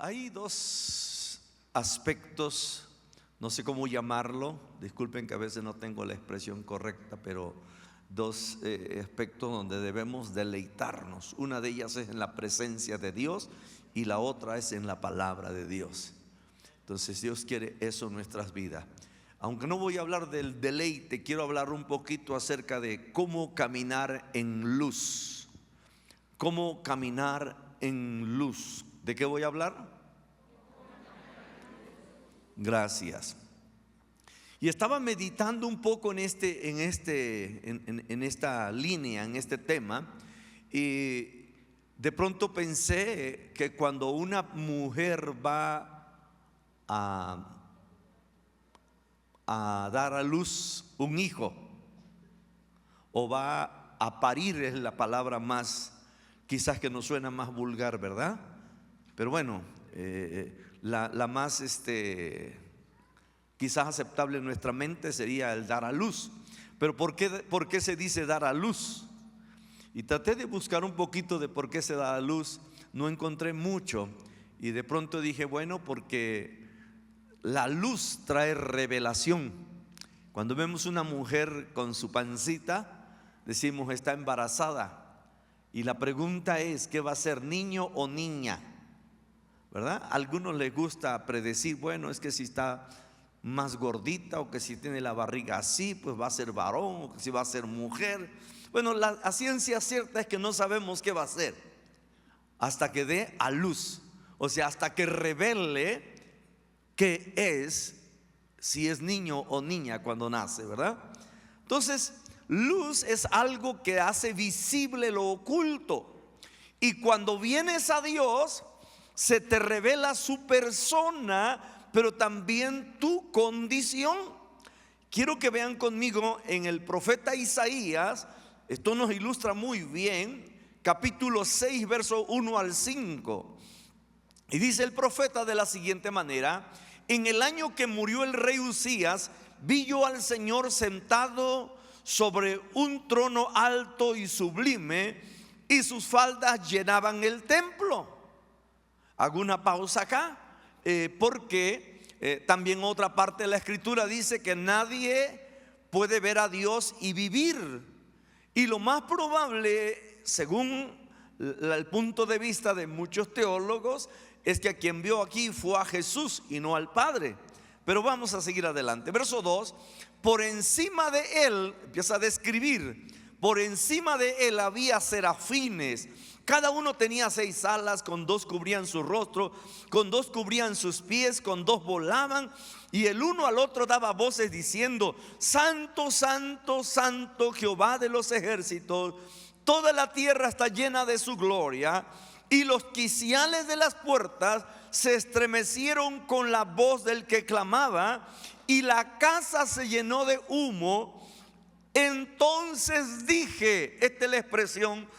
Hay dos aspectos, no sé cómo llamarlo, disculpen que a veces no tengo la expresión correcta, pero dos aspectos donde debemos deleitarnos. Una de ellas es en la presencia de Dios y la otra es en la palabra de Dios. Entonces Dios quiere eso en nuestras vidas. Aunque no voy a hablar del deleite, quiero hablar un poquito acerca de cómo caminar en luz. Cómo caminar en luz. ¿De qué voy a hablar? Gracias. Y estaba meditando un poco en esta línea, en este tema, y de pronto pensé que cuando una mujer va a dar a luz un hijo, o va a parir, es la palabra más, quizás que nos suena más vulgar, ¿verdad? Pero bueno, la más quizás aceptable en nuestra mente sería el dar a luz. Pero ¿por qué se dice dar a luz? Y traté de buscar un poquito de por qué se da a luz. No encontré mucho. Y de pronto dije, bueno, porque la luz trae revelación. Cuando vemos una mujer con su pancita, decimos está embarazada. Y la pregunta es, ¿qué va a ser, niño o niña? ¿Verdad? A algunos les gusta predecir, bueno, es que si está más gordita o que si tiene la barriga así, pues va a ser varón, o que si va a ser mujer. Bueno, la ciencia cierta es que no sabemos qué va a ser hasta que dé a luz, o sea, hasta que revele qué es, si es niño o niña cuando nace, ¿verdad? Entonces, luz es algo que hace visible lo oculto, y cuando vienes a Dios se te revela su persona, pero también tu condición. Quiero que vean conmigo en el profeta Isaías. Esto nos ilustra muy bien, capítulo 6, verso 1 al 5. Y dice el profeta de la siguiente manera: en el año que murió el rey Uzías, vi yo al Señor sentado sobre un trono alto y sublime, y sus faldas llenaban el templo. Hago una pausa acá, porque también otra parte de la escritura dice que nadie puede ver a Dios y vivir. Y lo más probable, según el punto de vista de muchos teólogos, es que a quien vio aquí fue a Jesús y no al Padre. Pero vamos a seguir adelante. Verso 2, por encima de él, empieza a describir, por encima de él había serafines. Cada uno tenía 6 alas, con 2 cubrían su rostro, con 2 cubrían sus pies, con 2 volaban, y el uno al otro daba voces diciendo: Santo, Santo, Santo, Jehová de los ejércitos, toda la tierra está llena de su gloria. Y los quiciales de las puertas se estremecieron con la voz del que clamaba, y la casa se llenó de humo. Entonces dije, esta es la expresión.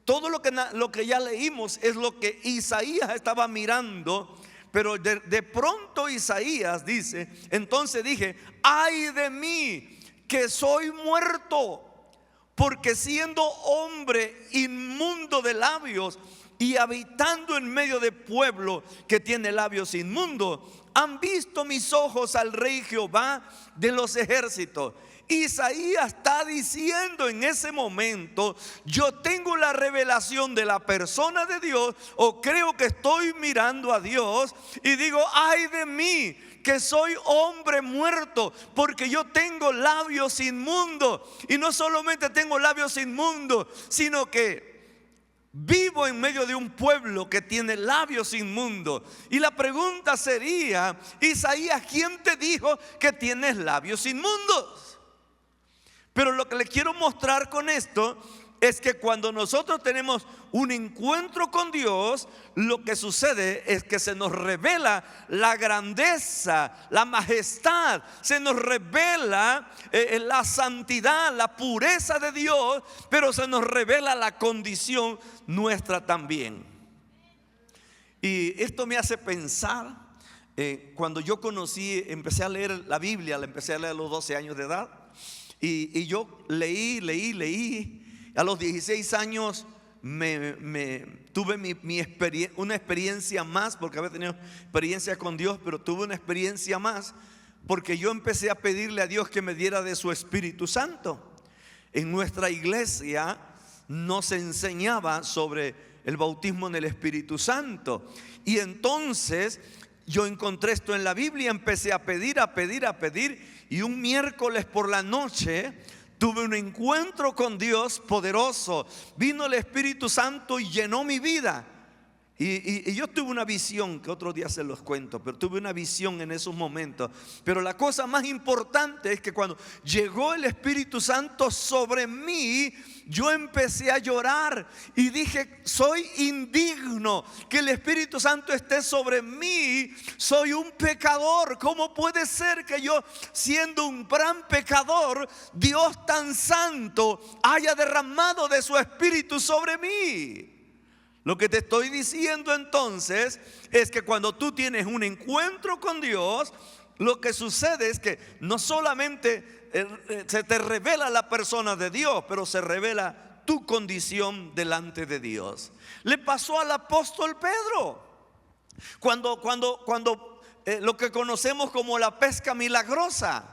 Todo lo que ya leímos es lo que Isaías estaba mirando, pero de pronto Isaías dice: entonces dije, ay de mí, que soy muerto, porque siendo hombre inmundo de labios y habitando en medio de pueblo que tiene labios inmundos, han visto mis ojos al Rey Jehová de los ejércitos. Isaías está diciendo en ese momento: yo tengo la revelación de la persona de Dios, o creo que estoy mirando a Dios, y digo, ay de mí, que soy hombre muerto, porque yo tengo labios inmundos. Y no solamente tengo labios inmundos, sino que vivo en medio de un pueblo que tiene labios inmundos. Y la pregunta sería: Isaías, ¿quién te dijo que tienes labios inmundos? Pero lo que le quiero mostrar con esto es que cuando nosotros tenemos un encuentro con Dios, lo que sucede es que se nos revela la grandeza, la majestad, se nos revela la santidad, la pureza de Dios, pero se nos revela la condición nuestra también. Y esto me hace pensar, cuando yo empecé a leer la Biblia, la empecé a leer a los 12 años de edad. Y yo leí. A los 16 años tuve una experiencia más, porque había tenido experiencia con Dios, pero tuve una experiencia más, porque yo empecé a pedirle a Dios que me diera de su Espíritu Santo. En nuestra iglesia no se enseñaba sobre el bautismo en el Espíritu Santo, y entonces yo encontré esto en la Biblia, empecé a pedir, y un miércoles por la noche tuve un encuentro con Dios poderoso. Vino el Espíritu Santo y llenó mi vida. Y yo tuve una visión, que otro día se los cuento, pero tuve una visión en esos momentos. Pero la cosa más importante es que cuando llegó el Espíritu Santo sobre mí, yo empecé a llorar y dije: soy indigno que el Espíritu Santo esté sobre mí, soy un pecador. ¿Cómo puede ser que yo, siendo un gran pecador, Dios tan santo haya derramado de su Espíritu sobre mí? Lo que te estoy diciendo entonces es que cuando tú tienes un encuentro con Dios, lo que sucede es que no solamente se te revela la persona de Dios, pero se revela tu condición delante de Dios. Le pasó al apóstol Pedro cuando lo que conocemos como la pesca milagrosa.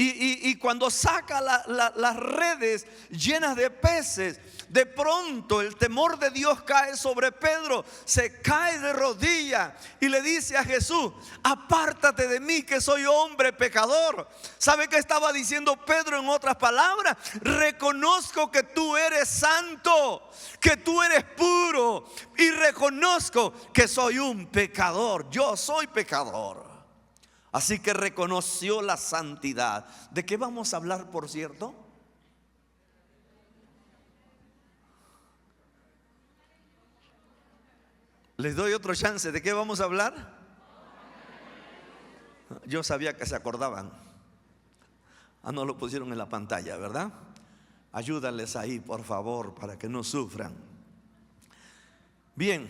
Y cuando saca las redes llenas de peces, de pronto el temor de Dios cae sobre Pedro. Se cae de rodillas y le dice a Jesús: apártate de mí, que soy hombre pecador. ¿Sabe qué estaba diciendo Pedro en otras palabras? Reconozco que tú eres santo, que tú eres puro, y reconozco que soy un pecador. Yo soy pecador. Así que reconoció la santidad. ¿De qué vamos a hablar, por cierto? Les doy otro chance. ¿De qué vamos a hablar? Yo sabía que se acordaban. No lo pusieron en la pantalla, ¿verdad? Ayúdales ahí, por favor, para que no sufran. Bien.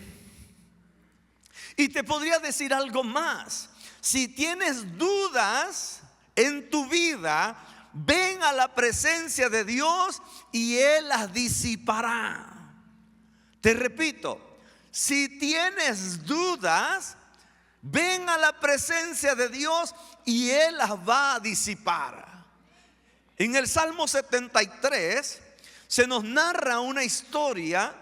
Y te podría decir algo más. Si tienes dudas en tu vida, ven a la presencia de Dios y Él las disipará. Te repito, si tienes dudas, ven a la presencia de Dios y Él las va a disipar. En el Salmo 73 se nos narra una historia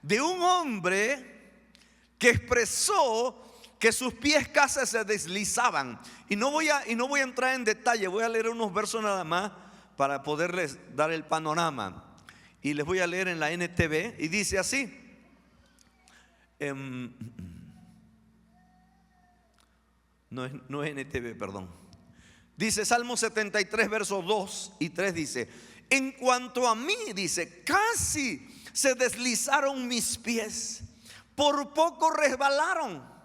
de un hombre que expresó que sus pies casi se deslizaban. Y no voy a entrar en detalle, voy a leer unos versos nada más para poderles dar el panorama. Y les voy a leer en la NTV y dice así. No es NTV, perdón. Dice Salmo 73, versos 2 y 3, dice: en cuanto a mí, dice, casi se deslizaron mis pies, por poco resbalaron,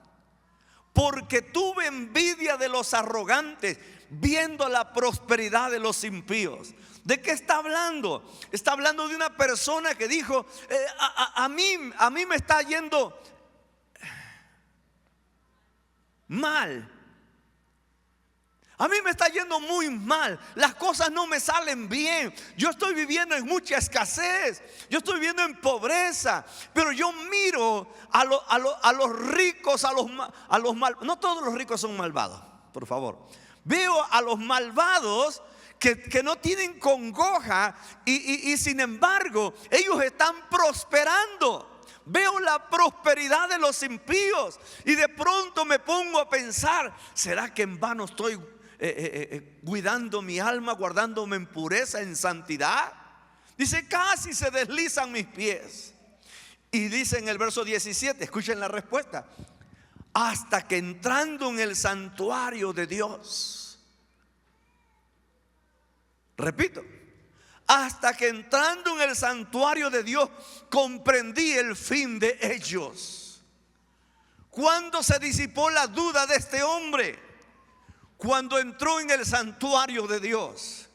porque tuve envidia de los arrogantes, viendo la prosperidad de los impíos. ¿De qué está hablando? Está hablando de una persona que dijo: a mí me está yendo mal. A mí me está yendo muy mal. Las cosas no me salen bien. Yo estoy viviendo en mucha escasez. Yo estoy viviendo en pobreza. Pero yo miro a los ricos, a los mal. No todos los ricos son malvados, por favor. Veo a los malvados que no tienen congoja y sin embargo ellos están prosperando. Veo la prosperidad de los impíos y de pronto me pongo a pensar: ¿será que en vano estoy cuidando mi alma, guardándome en pureza, en santidad? Dice: casi se deslizan mis pies. Y dice en el verso 17, escuchen la respuesta: hasta que entrando en el santuario de Dios. Repito: hasta que entrando en el santuario de Dios comprendí el fin de ellos. ¿Cuándo se disipó la duda de este hombre? Cuando entró en el santuario de Dios.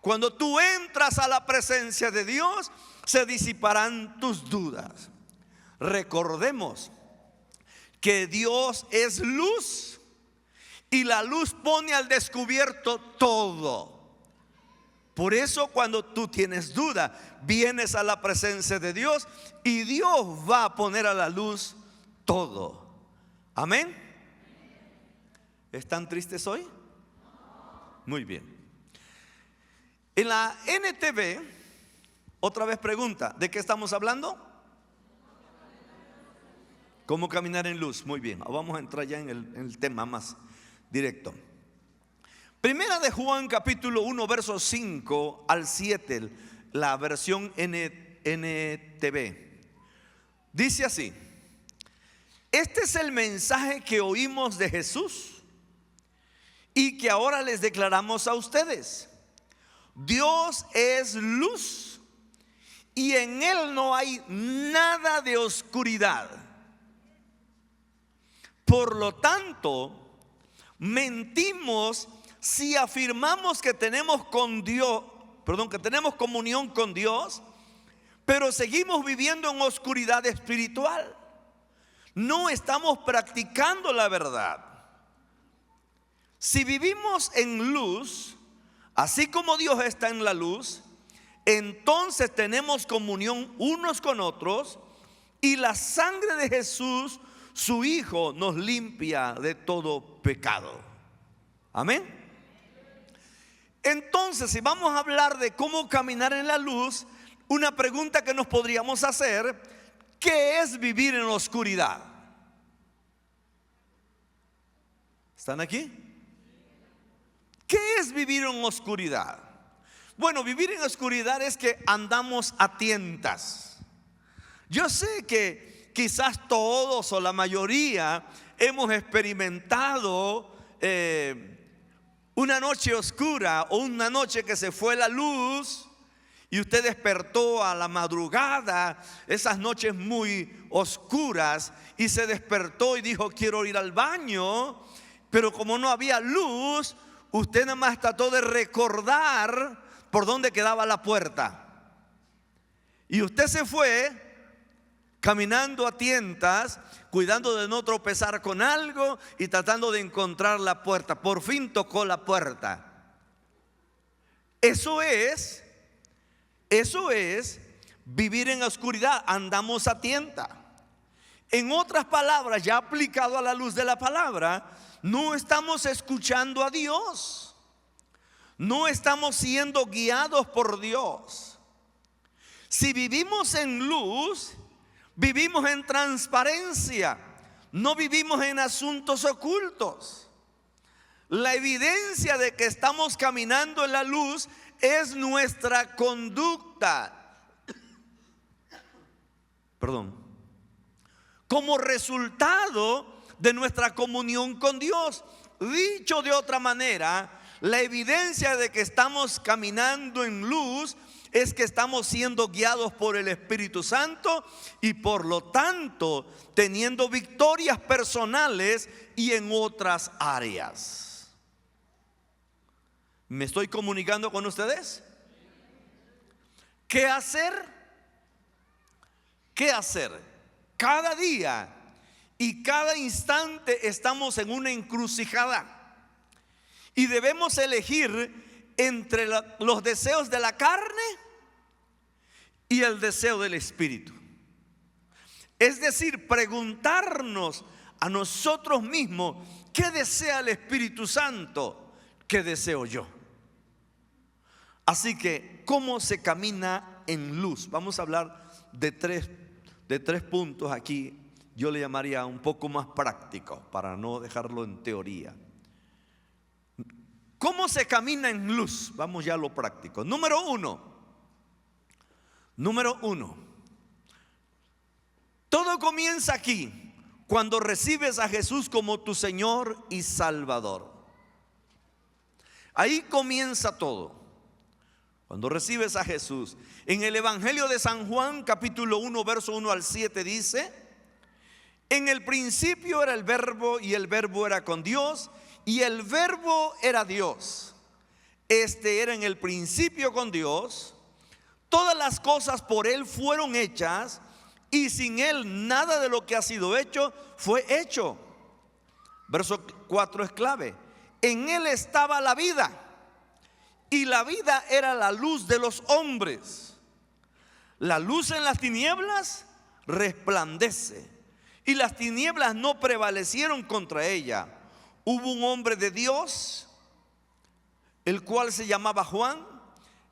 Cuando tú entras a la presencia de Dios, se disiparán tus dudas. Recordemos que Dios es luz y la luz pone al descubierto todo. Por eso cuando tú tienes duda, vienes a la presencia de Dios y Dios va a poner a la luz todo. Amén. ¿Están tristes hoy? Muy bien. En la NTV, otra vez pregunta, ¿de qué estamos hablando? ¿Cómo caminar en luz? Muy bien, vamos a entrar ya en el tema más directo. Primera de Juan capítulo 1 versos 5 al 7, la versión NTV. Dice así: este es el mensaje que oímos de Jesús y que ahora les declaramos a ustedes. Dios es luz y en Él no hay nada de oscuridad. Por lo tanto, mentimos si afirmamos que tenemos que tenemos comunión con Dios, pero seguimos viviendo en oscuridad espiritual. No estamos practicando la verdad. Si vivimos en luz, así como Dios está en la luz, entonces tenemos comunión unos con otros y la sangre de Jesús, su Hijo, nos limpia de todo pecado. Amén. Entonces, si vamos a hablar de cómo caminar en la luz, una pregunta que nos podríamos hacer: ¿qué es vivir en la oscuridad? ¿Están aquí? ¿Qué es vivir en oscuridad? Bueno, vivir en oscuridad es que andamos a tientas. Yo sé que quizás todos o la mayoría hemos experimentado una noche oscura o una noche que se fue la luz y usted despertó a la madrugada, esas noches muy oscuras, y se despertó y dijo: quiero ir al baño, pero como no había luz, usted nada más trató de recordar por dónde quedaba la puerta. Y usted se fue caminando a tientas, cuidando de no tropezar con algo y tratando de encontrar la puerta. Por fin tocó la puerta. Eso es vivir en la oscuridad. Andamos a tienta. En otras palabras, ya aplicado a la luz de la palabra, no estamos escuchando a Dios. No estamos siendo guiados por Dios. Si vivimos en luz, vivimos en transparencia, no vivimos en asuntos ocultos. La evidencia de que estamos caminando en la luz es nuestra conducta. Como resultado de nuestra comunión con Dios. Dicho de otra manera, la evidencia de que estamos caminando en luz es que estamos siendo guiados por el Espíritu Santo y por lo tanto teniendo victorias personales y en otras áreas. ¿Me estoy comunicando con ustedes? ¿Qué hacer? ¿Qué hacer? Cada día y cada instante estamos en una encrucijada y debemos elegir entre los deseos de la carne y el deseo del Espíritu. Es decir, preguntarnos a nosotros mismos: ¿qué desea el Espíritu Santo? ¿Qué deseo yo? Así que, ¿cómo se camina en luz? Vamos a hablar de tres puntos aquí. Yo le llamaría un poco más práctico para no dejarlo en teoría. ¿Cómo se camina en luz? Vamos ya a lo práctico. Número uno. Todo comienza aquí, cuando recibes a Jesús como tu Señor y Salvador. Ahí comienza todo. Cuando recibes a Jesús. En el Evangelio de San Juan, capítulo 1, verso 1 al 7 dice: en el principio era el Verbo, y el Verbo era con Dios, y el Verbo era Dios. Este era en el principio con Dios. Todas las cosas por Él fueron hechas, y sin Él nada de lo que ha sido hecho fue hecho. Verso 4 es clave. En Él estaba la vida, y la vida era la luz de los hombres. La luz en las tinieblas resplandece, y las tinieblas no prevalecieron contra ella. Hubo un hombre de Dios, el cual se llamaba Juan.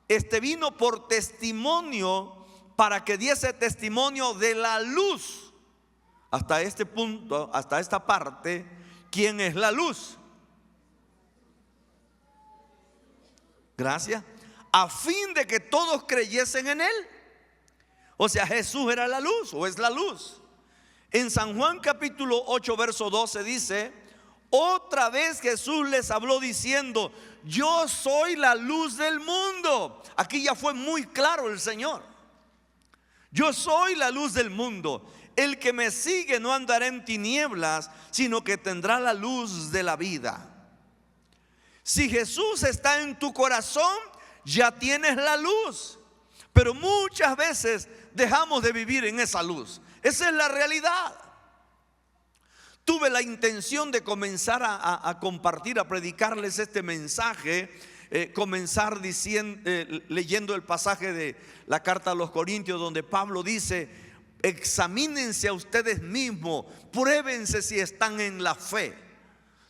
Este vino por testimonio, para que diese testimonio de la luz. Hasta este punto, hasta esta parte, ¿quién es la luz? Gracias. A fin de que todos creyesen en él. O sea, Jesús era la luz, o es la luz. En San Juan capítulo 8 verso 12 dice: otra vez Jesús les habló diciendo: yo soy la luz del mundo. Aquí ya fue muy claro el Señor. Yo soy la luz del mundo. El que me sigue no andará en tinieblas, sino que tendrá la luz de la vida. Si Jesús está en tu corazón, ya tienes la luz. Pero muchas veces dejamos de vivir en esa luz. Esa es la realidad. Tuve la intención de comenzar a compartir, a predicarles este mensaje. Comenzar leyendo el pasaje de la carta a los Corintios, donde Pablo dice: examínense a ustedes mismos, pruébense si están en la fe.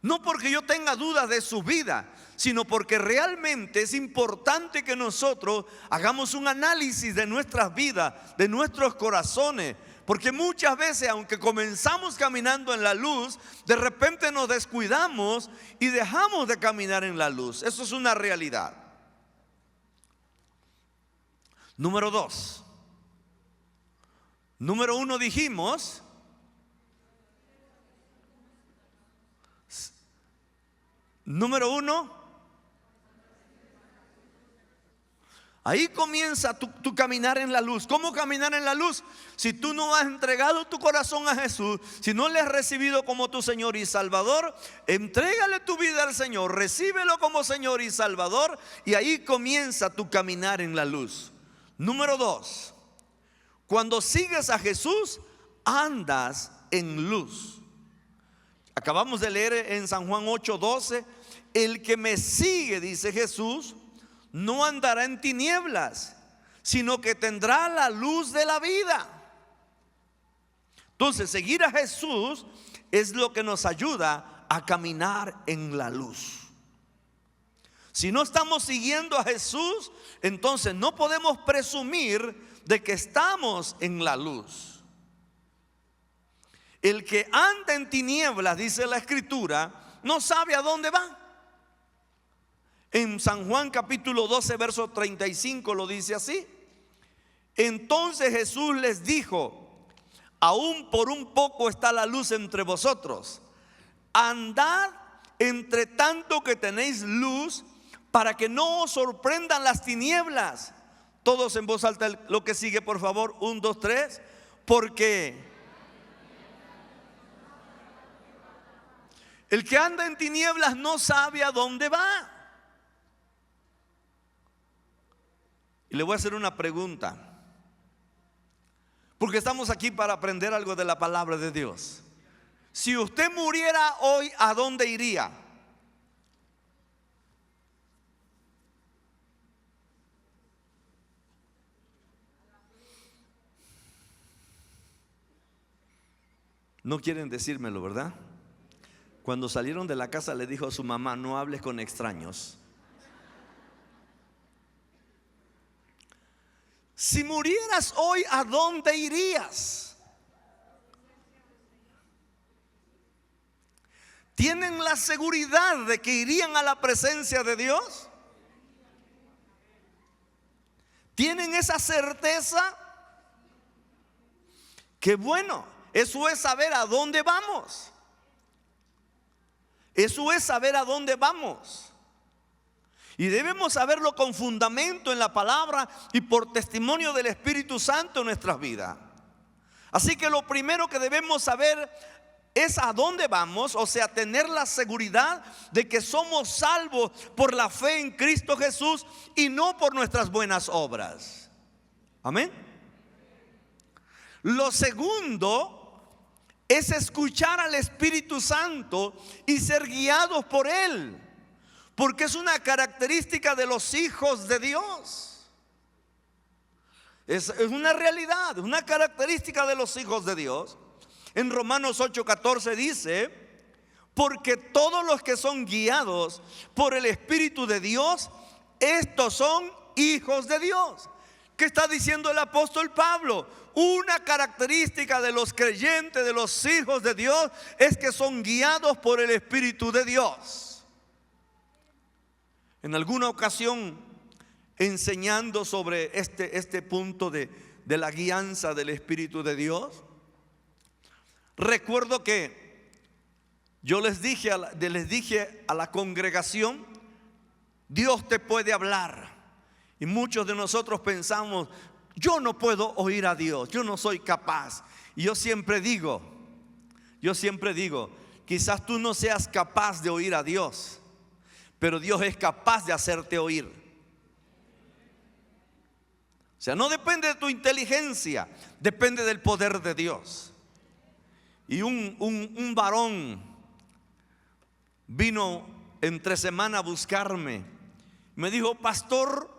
No porque yo tenga dudas de su vida, sino porque realmente es importante que nosotros hagamos un análisis de nuestras vidas, de nuestros corazones. Porque muchas veces, aunque comenzamos caminando en la luz, de repente nos descuidamos y dejamos de caminar en la luz. Eso es una realidad. Número 2. Número 1 dijimos: número 1, ahí comienza tu caminar en la luz. ¿Cómo caminar en la luz? Si tú no has entregado tu corazón a Jesús, si no le has recibido como tu Señor y Salvador, entrégale tu vida al Señor, recíbelo como Señor y Salvador, y ahí comienza tu caminar en la luz. Número 2, cuando sigues a Jesús, andas en luz. Acabamos de leer en San Juan 8:12: el que me sigue, dice Jesús, no andará en tinieblas, sino que tendrá la luz de la vida. Entonces, seguir a Jesús es lo que nos ayuda a caminar en la luz. Si no estamos siguiendo a Jesús, entonces no podemos presumir de que estamos en la luz. El que anda en tinieblas, dice la Escritura, no sabe a dónde va. En San Juan capítulo 12 verso 35 lo dice así: entonces Jesús les dijo: aún por un poco está la luz entre vosotros. Andad entre tanto que tenéis luz, para que no os sorprendan las tinieblas. Todos en voz alta lo que sigue, por favor. 1, 2, 3. Porque el que anda en tinieblas no sabe a dónde va. Y le voy a hacer una pregunta, porque estamos aquí para aprender algo de la palabra de Dios. Si usted muriera hoy, ¿a dónde iría? No quieren decírmelo, ¿verdad? Cuando salieron de la casa le dijo a su mamá: no hables con extraños. Si murieras hoy, ¿a dónde irías? ¿Tienen la seguridad de que irían a la presencia de Dios? ¿Tienen esa certeza? Que bueno, eso es saber a dónde vamos. Eso es saber a dónde vamos. Y debemos saberlo con fundamento en la palabra y por testimonio del Espíritu Santo en nuestras vidas. Así que lo primero que debemos saber es a dónde vamos, o sea, tener la seguridad de que somos salvos por la fe en Cristo Jesús y no por nuestras buenas obras. Amén. Lo segundo es escuchar al Espíritu Santo y ser guiados por Él. porque es una característica de los hijos de Dios. Es una realidad, una característica de los hijos de Dios. En Romanos 8:14 dice: porque todos los que son guiados por el Espíritu de Dios, estos son hijos de Dios. ¿Qué está diciendo el apóstol Pablo? Una característica de los creyentes, de los hijos de Dios, es que son guiados por el Espíritu de Dios. En alguna ocasión, enseñando sobre este punto de la guianza del Espíritu de Dios, recuerdo que yo les dije a la congregación: Dios te puede hablar. Y muchos de nosotros pensamos: yo no puedo oír a Dios, yo no soy capaz. Y yo siempre digo, quizás tú no seas capaz de oír a Dios, pero Dios es capaz de hacerte oír. O sea, no depende de tu inteligencia, depende del poder de Dios. Y un varón vino entre semana a buscarme. Me dijo: pastor,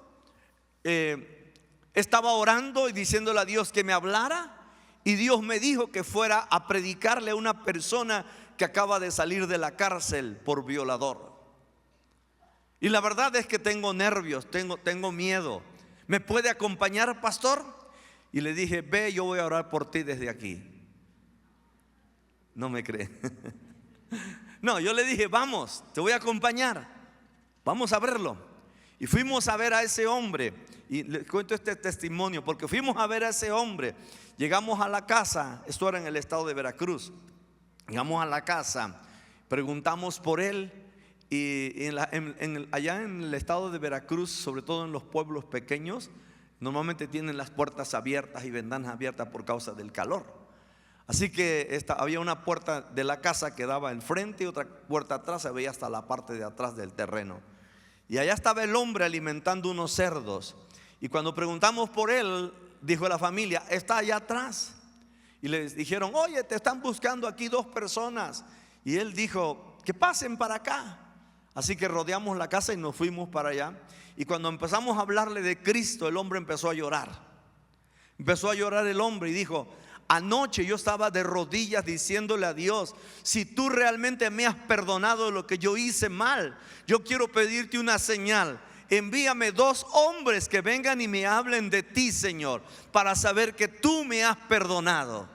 estaba orando y diciéndole a Dios que me hablara, y Dios me dijo que fuera a predicarle a una persona que acaba de salir de la cárcel por violador. Y la verdad es que tengo nervios, tengo miedo. ¿Me puede acompañar, pastor? Y le dije: ve, yo voy a orar por ti desde aquí. No me cree. No, yo le dije: vamos, te voy a acompañar, vamos a verlo. Y fuimos a ver a ese hombre. Y les cuento este testimonio porque fuimos a ver a ese hombre. Llegamos a la casa, esto era en el estado de Veracruz. Llegamos a la casa, preguntamos por él. Y allá en el estado de Veracruz, sobre todo en los pueblos pequeños, normalmente tienen las puertas abiertas y ventanas abiertas por causa del calor. Así que había una puerta de la casa que daba enfrente y otra puerta atrás, se veía hasta la parte de atrás del terreno. Y allá estaba el hombre alimentando unos cerdos. Y cuando preguntamos por él, dijo la familia: está allá atrás. Y les dijeron: oye, te están buscando aquí 2 personas. Y él dijo: que pasen para acá. Así que rodeamos la casa y nos fuimos para allá. Y cuando empezamos a hablarle de Cristo, el hombre empezó a llorar. Empezó a llorar el hombre y dijo: anoche yo estaba de rodillas diciéndole a Dios: si tú realmente me has perdonado de lo que yo hice mal, yo quiero pedirte una señal. Envíame 2 hombres que vengan y me hablen de ti, Señor, para saber que tú me has perdonado.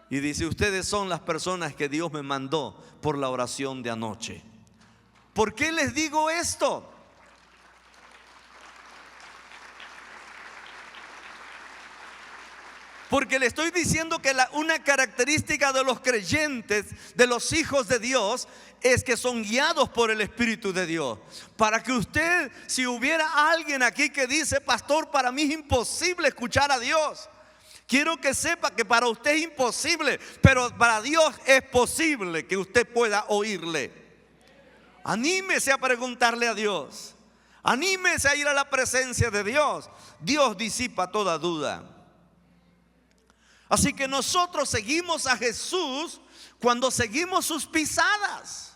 Y dice: ustedes son las personas que Dios me mandó por la oración de anoche. ¿Por qué les digo esto? Porque le estoy diciendo que una característica de los creyentes, de los hijos de Dios, es que son guiados por el Espíritu de Dios. Para que usted, si hubiera alguien aquí que dice: pastor, para mí es imposible escuchar a Dios, quiero que sepa que para usted es imposible, pero para Dios es posible que usted pueda oírle. Anímese a preguntarle a Dios, anímese a ir a la presencia de Dios. Dios disipa toda duda. Así que nosotros seguimos a Jesús cuando seguimos sus pisadas.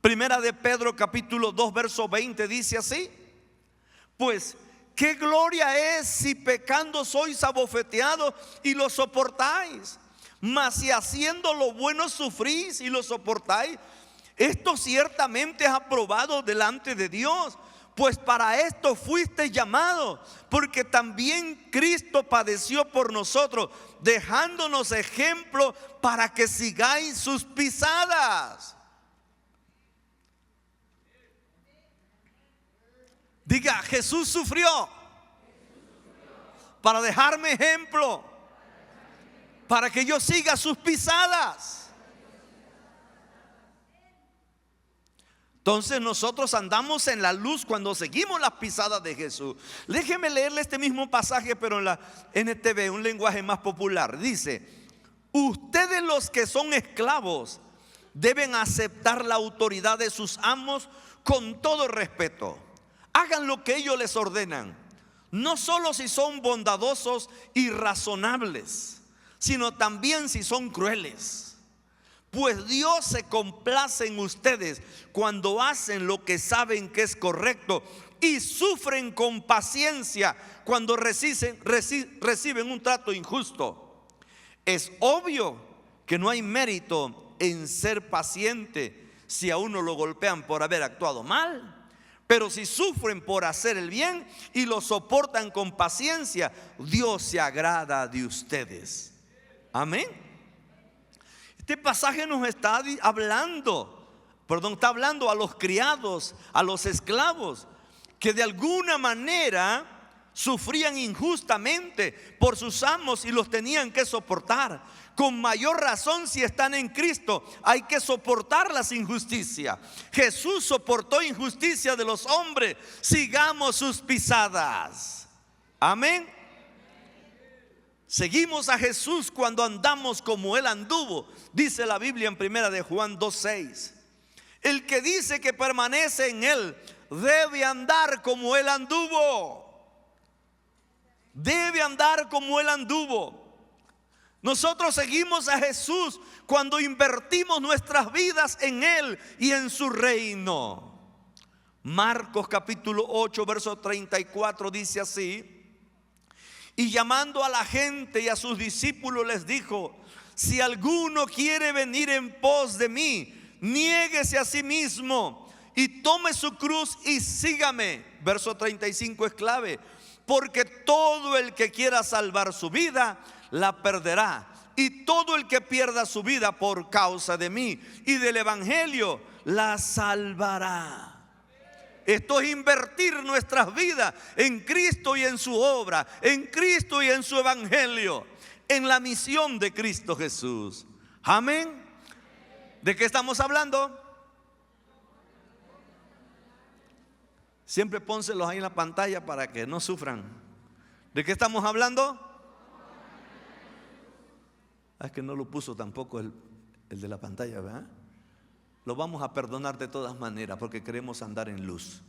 Primera de Pedro capítulo 2 verso 20 dice así: pues qué gloria es si pecando sois abofeteados y lo soportáis, mas si haciendo lo bueno sufrís y lo soportáis, esto ciertamente es aprobado delante de Dios. Pues para esto fuiste llamado, porque también Cristo padeció por nosotros, dejándonos ejemplo para que sigáis sus pisadas. Diga: Jesús sufrió para dejarme ejemplo, para que yo siga sus pisadas. Entonces nosotros andamos en la luz cuando seguimos las pisadas de Jesús. Déjeme leerle este mismo pasaje, pero en la NTV, un lenguaje más popular. Dice: ustedes los que son esclavos deben aceptar la autoridad de sus amos con todo respeto. Hagan lo que ellos les ordenan, no solo si son bondadosos y razonables, sino también si son crueles. pues Dios se complace en ustedes cuando hacen lo que saben que es correcto y sufren con paciencia cuando reciben un trato injusto. Es obvio que no hay mérito en ser paciente si a uno lo golpean por haber actuado mal. Pero si sufren por hacer el bien y lo soportan con paciencia, Dios se agrada de ustedes. Amén. Este pasaje nos está hablando, está hablando a los criados, a los esclavos, que de alguna manera sufrían injustamente por sus amos y los tenían que soportar. Con mayor razón, si están en Cristo, hay que soportar las injusticias. Jesús soportó injusticia de los hombres. Sigamos sus pisadas. Amén. Seguimos a Jesús cuando andamos como Él anduvo. Dice la Biblia en 1 de Juan 2:6. El que dice que permanece en Él debe andar como Él anduvo. Debe andar como Él anduvo. Nosotros seguimos a Jesús cuando invertimos nuestras vidas en Él y en su reino. Marcos capítulo 8 verso 34 dice así: y llamando a la gente y a sus discípulos les dijo: si alguno quiere venir en pos de mí, niéguese a sí mismo y tome su cruz y sígame. Verso 35 es clave: porque todo el que quiera salvar su vida la perderá, y todo el que pierda su vida por causa de mí y del evangelio la salvará. Esto es invertir nuestras vidas en Cristo y en su obra, en Cristo y en su evangelio, en la misión de Cristo Jesús. Amén. ¿De qué estamos hablando? Siempre pónselos ahí en la pantalla para que no sufran. ¿De qué estamos hablando? Es que no lo puso tampoco el de la pantalla, ¿verdad? Lo vamos a perdonar de todas maneras porque queremos andar en luz.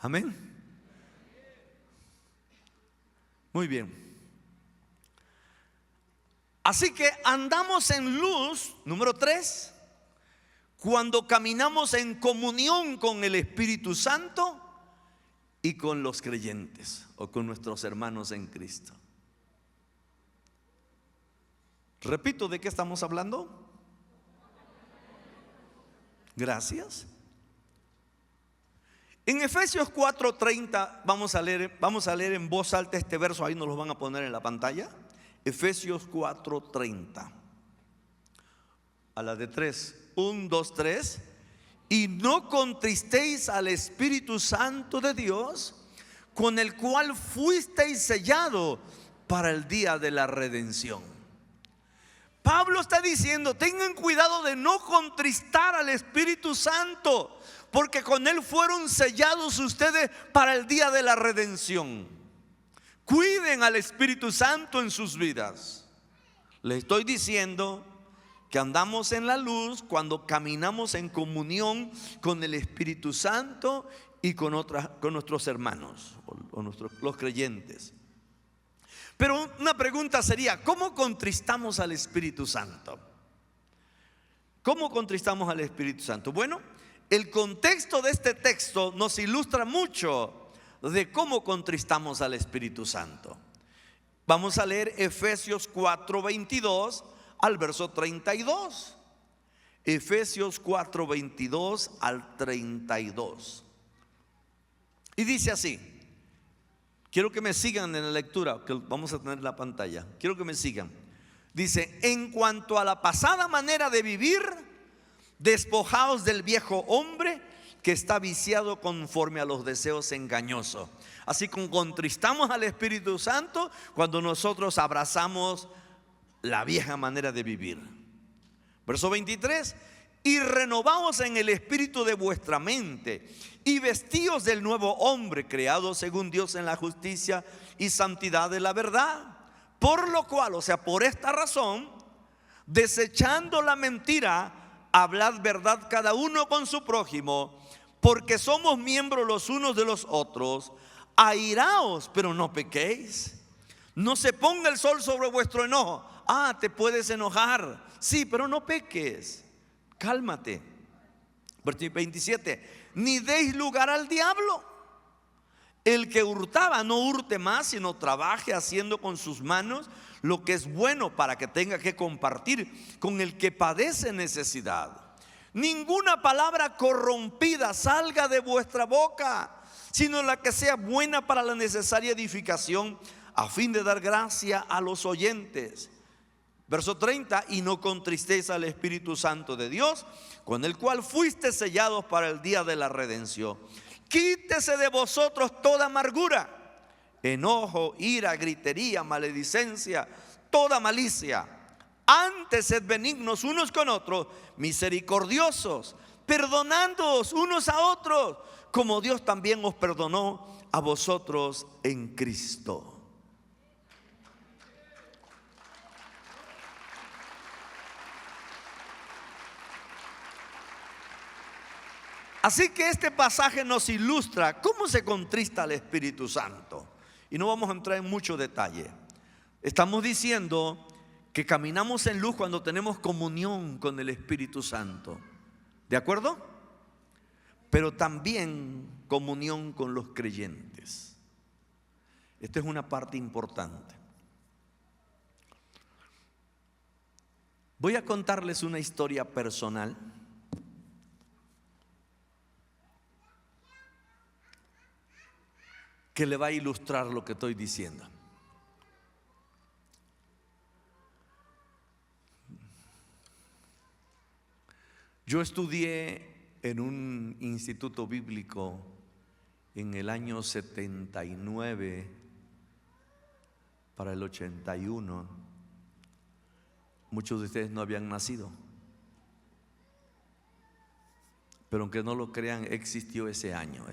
Amén. Muy bien. Así que andamos en luz, número 3, cuando caminamos en comunión con el Espíritu Santo y con los creyentes o con nuestros hermanos en Cristo. Repito, ¿de qué estamos hablando? Gracias. En Efesios 4:30 vamos a leer en voz alta este verso. Ahí nos lo van a poner en la pantalla. Efesios 4:30. A la de 3. 1, 2, 3. Y no contristéis al Espíritu Santo de Dios, con el cual fuisteis sellado para el día de la redención. Pablo está diciendo: tengan cuidado de no contristar al Espíritu Santo, porque con Él fueron sellados ustedes para el día de la redención. Cuiden al Espíritu Santo en sus vidas. Les estoy diciendo que andamos en la luz cuando caminamos en comunión con el Espíritu Santo y con nuestros hermanos o los creyentes. Pero una pregunta sería: ¿cómo contristamos al Espíritu Santo? ¿Cómo contristamos al Espíritu Santo? Bueno, el contexto de este texto nos ilustra mucho de cómo contristamos al Espíritu Santo. Vamos a leer Efesios 4:22 al verso 32. Efesios 4:22 al 32. Y dice así. Quiero que me sigan en la lectura que vamos a tener en la pantalla. Quiero que me sigan. Dice: en cuanto a la pasada manera de vivir, despojaos del viejo hombre que está viciado conforme a los deseos engañosos. Así como contristamos al Espíritu Santo cuando nosotros abrazamos la vieja manera de vivir. Verso 23: y renovaos en el espíritu de vuestra mente y vestíos del nuevo hombre, creado según Dios en la justicia y santidad de la verdad. Por lo cual, o sea, por esta razón, desechando la mentira, hablad verdad cada uno con su prójimo, porque somos miembros los unos de los otros. Airaos, pero no pequéis. No se ponga el sol sobre vuestro enojo. Te puedes enojar, Sí, pero no peques. Cálmate. Versículo 27. Ni deis lugar al diablo. El que hurtaba no hurte más, sino trabaje haciendo con sus manos lo que es bueno, para que tenga que compartir con el que padece necesidad. Ninguna palabra corrompida salga de vuestra boca, sino la que sea buena para la necesaria edificación, a fin de dar gracia a los oyentes. Verso 30. Y no contristéis al Espíritu Santo de Dios, con el cual fuiste sellados para el día de la redención. Quítese de vosotros toda amargura, enojo, ira, gritería, maledicencia, toda malicia. Antes sed benignos unos con otros, misericordiosos, perdonándoos unos a otros, como Dios también os perdonó a vosotros en Cristo. Así que este pasaje nos ilustra cómo se contrista al Espíritu Santo. Y no vamos a entrar en mucho detalle. Estamos diciendo que caminamos en luz cuando tenemos comunión con el Espíritu Santo. ¿De acuerdo? Pero también comunión con los creyentes. Esta es una parte importante. Voy a contarles una historia personal que le va a ilustrar lo que estoy diciendo. Yo estudié en un instituto bíblico en el año 79 para el 81. Muchos de ustedes no habían nacido, pero aunque no lo crean, existió ese año,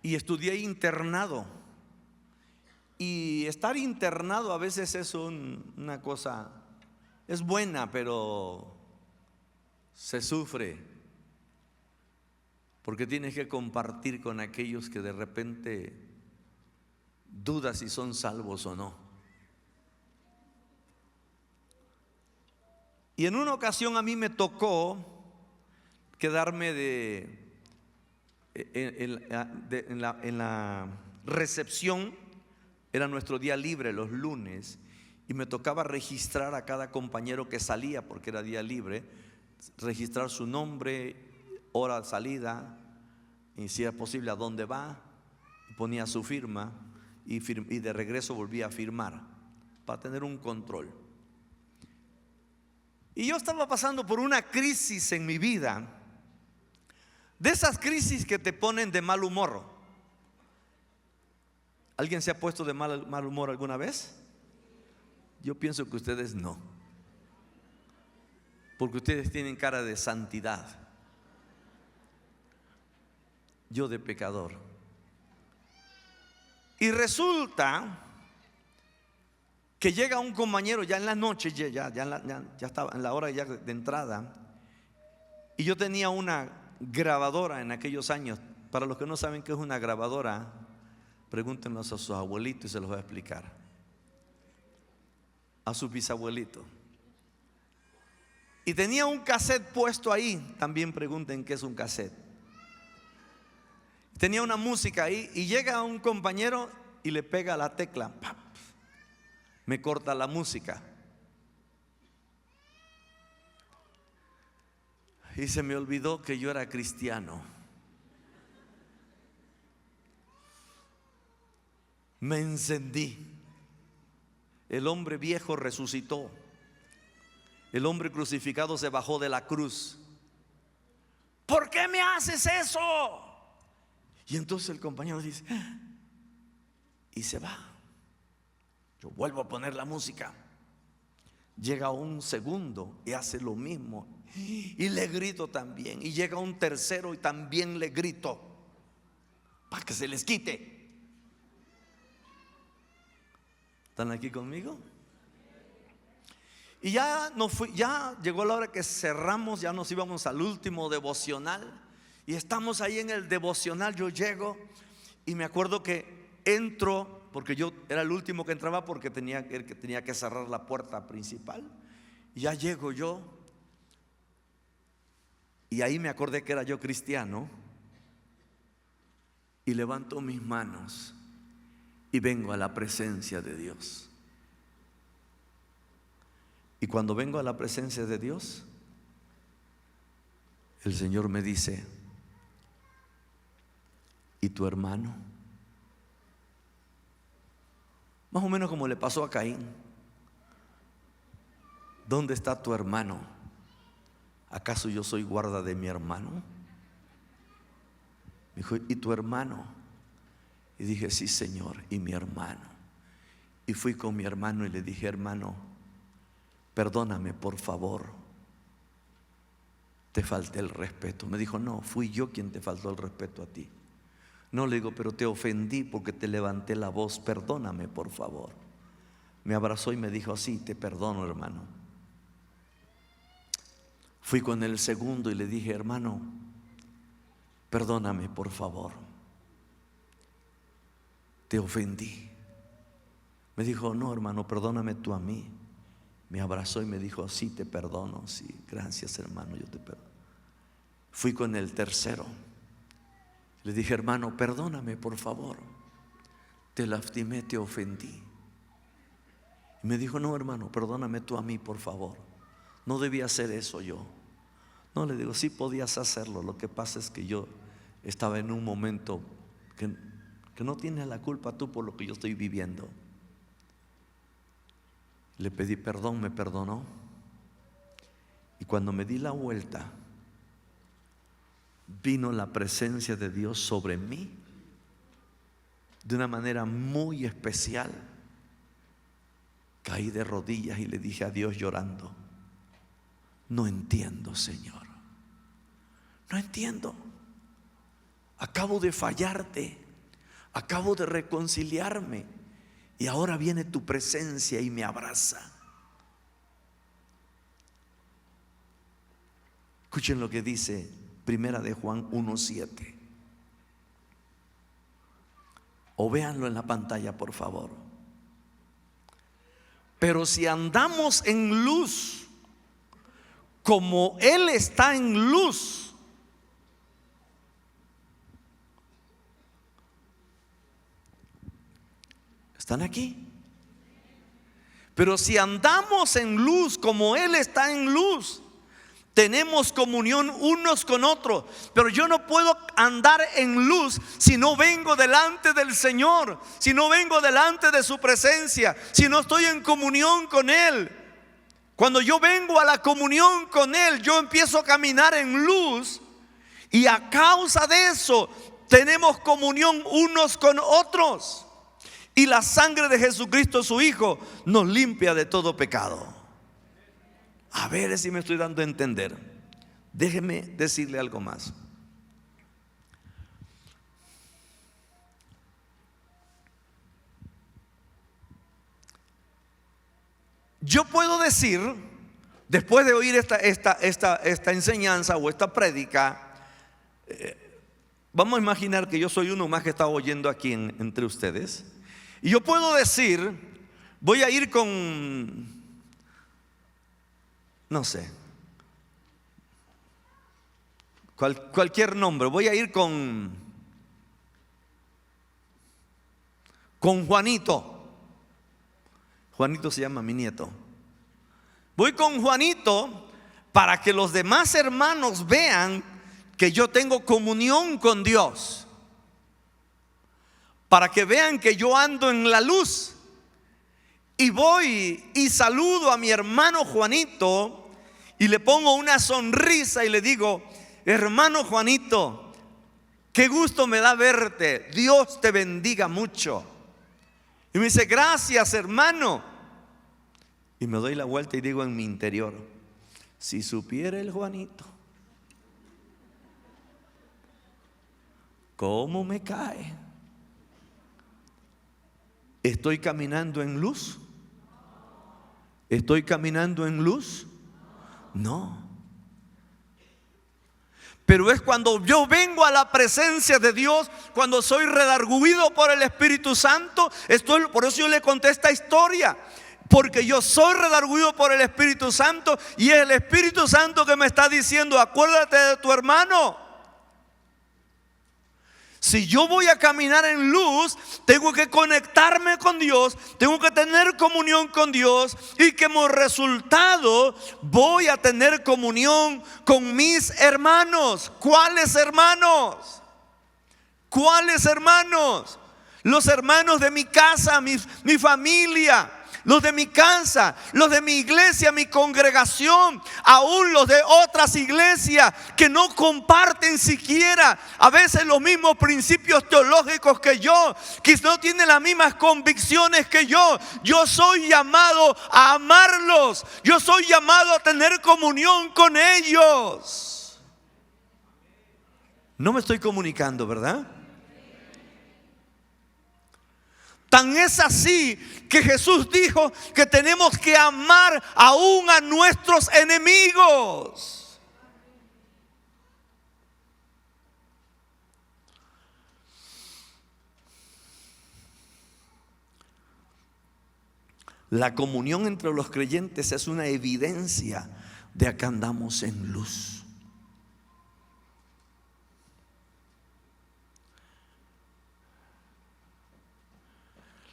Y estudié internado. Y estar internado a veces es una cosa, es buena, pero se sufre, porque tienes que compartir con aquellos que de repente dudas si son salvos o no. Y en una ocasión a mí me tocó quedarme en la recepción. Era nuestro día libre los lunes, y me tocaba registrar a cada compañero que salía, porque era día libre, registrar su nombre, hora de salida, y si era posible a dónde va, ponía su firma, y de regreso volvía a firmar para tener un control. Y yo estaba pasando por una crisis en mi vida, de esas crisis que te ponen de mal humor. ¿Alguien se ha puesto de mal humor alguna vez? Yo pienso que ustedes no, porque ustedes tienen cara de santidad, yo de pecador. Y resulta que llega un compañero ya en la noche, ya estaba en la hora ya de entrada, y yo tenía una grabadora en aquellos años. Para los que no saben qué es una grabadora, pregúntenlos a sus abuelitos y se los voy a explicar. A sus bisabuelitos. Y tenía un cassette puesto ahí. También pregunten qué es un cassette. Tenía una música ahí, y llega un compañero y le pega la tecla. ¡Pap! Me corta la música. Y se me olvidó que yo era cristiano. Me encendí. El hombre viejo resucitó. El hombre crucificado se bajó de la cruz. ¿Por qué me haces eso? Y entonces el compañero dice, y se va. Yo vuelvo a poner la música. Llega un segundo y hace lo mismo, y le grito también. Y llega un tercero y también le grito, para que se les quite. ¿Están aquí conmigo? Y ya llegó la hora que cerramos, ya nos íbamos al último devocional, y estamos ahí en el devocional. Yo llego y me acuerdo que entro porque yo era el último que entraba porque tenía que cerrar la puerta principal. Y ya llego yo, y ahí me acordé que era yo cristiano, y levanto mis manos y vengo a la presencia de Dios. Y cuando vengo a la presencia de Dios, el Señor me dice: ¿y tu hermano? Más o menos como le pasó a Caín. ¿Dónde está tu hermano? ¿Acaso yo soy guarda de mi hermano? Me dijo: ¿y tu hermano? Y dije: sí, Señor, y mi hermano. Y fui con mi hermano y le dije: hermano, perdóname, por favor, te falté el respeto. Me dijo: no, fui yo quien te faltó el respeto a ti. No, le digo: pero te ofendí porque te levanté la voz, perdóname, por favor. Me abrazó y me dijo: sí, te perdono, hermano. Fui con el segundo y le dije: hermano, perdóname, por favor, te ofendí. Me dijo: no, hermano, perdóname tú a mí. Me abrazó y me dijo: sí, te perdono. Sí, gracias, hermano, yo te perdono. Fui con el tercero. Le dije: hermano, perdóname, por favor, te lastimé, te ofendí. Y me dijo: no, hermano, perdóname tú a mí, por favor, no debía hacer eso yo. No, le digo: sí podías hacerlo, lo que pasa es que yo estaba en un momento que no tienes la culpa tú por lo que yo estoy viviendo. Le pedí perdón, me perdonó. Y cuando me di la vuelta, vino la presencia de Dios sobre mí de una manera muy especial. Caí de rodillas y le dije a Dios llorando: no entiendo, Señor, no entiendo. Acabo de fallarte, acabo de reconciliarme, y ahora viene tu presencia y me abraza. Escuchen lo que dice Primera de Juan 1:7. O véanlo en la pantalla, por favor. Pero si andamos en luz, como Él está en luz, ¿están aquí? Pero si andamos en luz como Él está en luz, tenemos comunión unos con otros. Pero yo no puedo andar en luz si no vengo delante del Señor, si no vengo delante de su presencia, si no estoy en comunión con Él. Cuando yo vengo a la comunión con Él, yo empiezo a caminar en luz, y a causa de eso tenemos comunión unos con otros. Y la sangre de Jesucristo, su Hijo, nos limpia de todo pecado. A ver si me estoy dando a entender. Déjeme decirle algo más. Yo puedo decir, después de oír esta enseñanza o esta prédica, vamos a imaginar que yo soy uno más que está oyendo aquí entre ustedes. Y yo puedo decir: voy a ir con, no sé, cualquier nombre. Voy a ir con Juanito. Juanito se llama mi nieto. Voy con Juanito para que los demás hermanos vean que yo tengo comunión con Dios, para que vean que yo ando en la luz. Y voy y saludo a mi hermano Juanito y le pongo una sonrisa y le digo: hermano Juanito, qué gusto me da verte, Dios te bendiga mucho. Y me dice: gracias, hermano. Y me doy la vuelta y digo en mi interior: si supiera el Juanito cómo me cae. ¿Estoy caminando en luz? ¿Estoy caminando en luz? No. Pero es cuando yo vengo a la presencia de Dios, cuando soy redarguido por el Espíritu Santo. Por eso yo le conté esta historia, porque yo soy redarguido por el Espíritu Santo, y es el Espíritu Santo que me está diciendo: acuérdate de tu hermano. Si yo voy a caminar en luz, tengo que conectarme con Dios, tengo que tener comunión con Dios, y como resultado voy a tener comunión con mis hermanos. ¿Cuáles hermanos? ¿Cuáles hermanos? Los hermanos de mi casa, mi familia. Los de mi casa, los de mi iglesia, mi congregación, aún los de otras iglesias que no comparten siquiera a veces los mismos principios teológicos que yo, que no tienen las mismas convicciones que yo. Yo soy llamado a amarlos, yo soy llamado a tener comunión con ellos. No me estoy comunicando, ¿verdad? Tan es así que Jesús dijo que tenemos que amar aún a nuestros enemigos. La comunión entre los creyentes es una evidencia de que andamos en luz.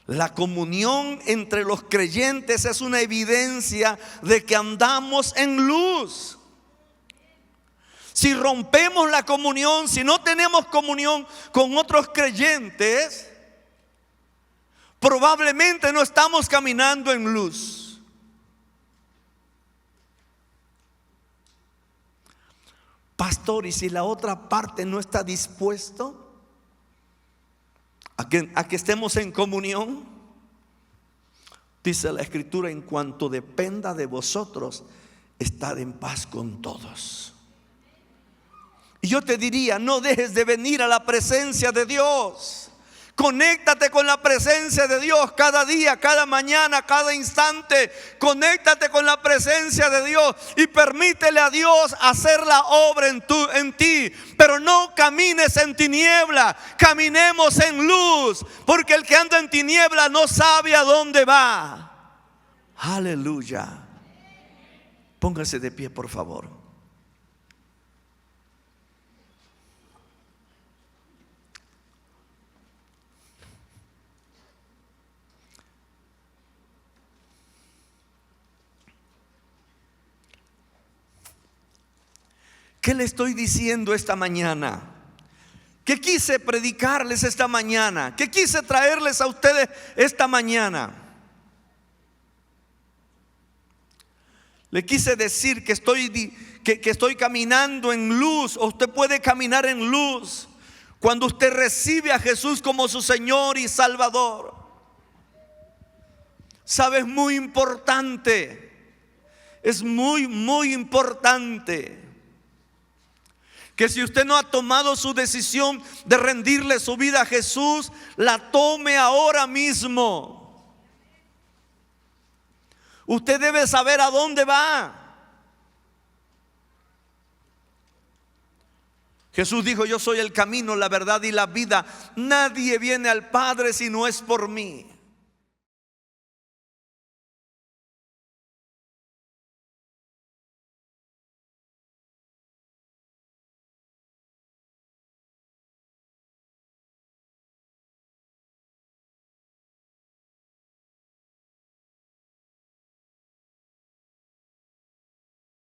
La comunión entre los creyentes es una evidencia de que andamos en luz. Si rompemos la comunión, si no tenemos comunión con otros creyentes, probablemente no estamos caminando en luz. Pastor, ¿y si la otra parte no está dispuesto a que estemos en comunión? Dice la Escritura: en cuanto dependa de vosotros, estad en paz con todos. Y yo te diría: no dejes de venir a la presencia de Dios. Conéctate con la presencia de Dios cada día, cada mañana, cada instante. Conéctate con la presencia de Dios y permítele a Dios hacer la obra en ti. Pero no camines en tiniebla, caminemos en luz, porque el que anda en tiniebla no sabe a dónde va. Aleluya. Póngase de pie, por favor. ¿Qué le estoy diciendo esta mañana? ¿Qué quise predicarles esta mañana? ¿Qué quise traerles a ustedes esta mañana? Le quise decir que estoy caminando en luz. O usted puede caminar en luz cuando usted recibe a Jesús como su Señor y Salvador. ¿Sabe? Es muy importante. Es muy, muy importante que si usted no ha tomado su decisión de rendirle su vida a Jesús, la tome ahora mismo. Usted debe saber a dónde va. Jesús dijo: yo soy el camino, la verdad y la vida. Nadie viene al Padre si no es por mí.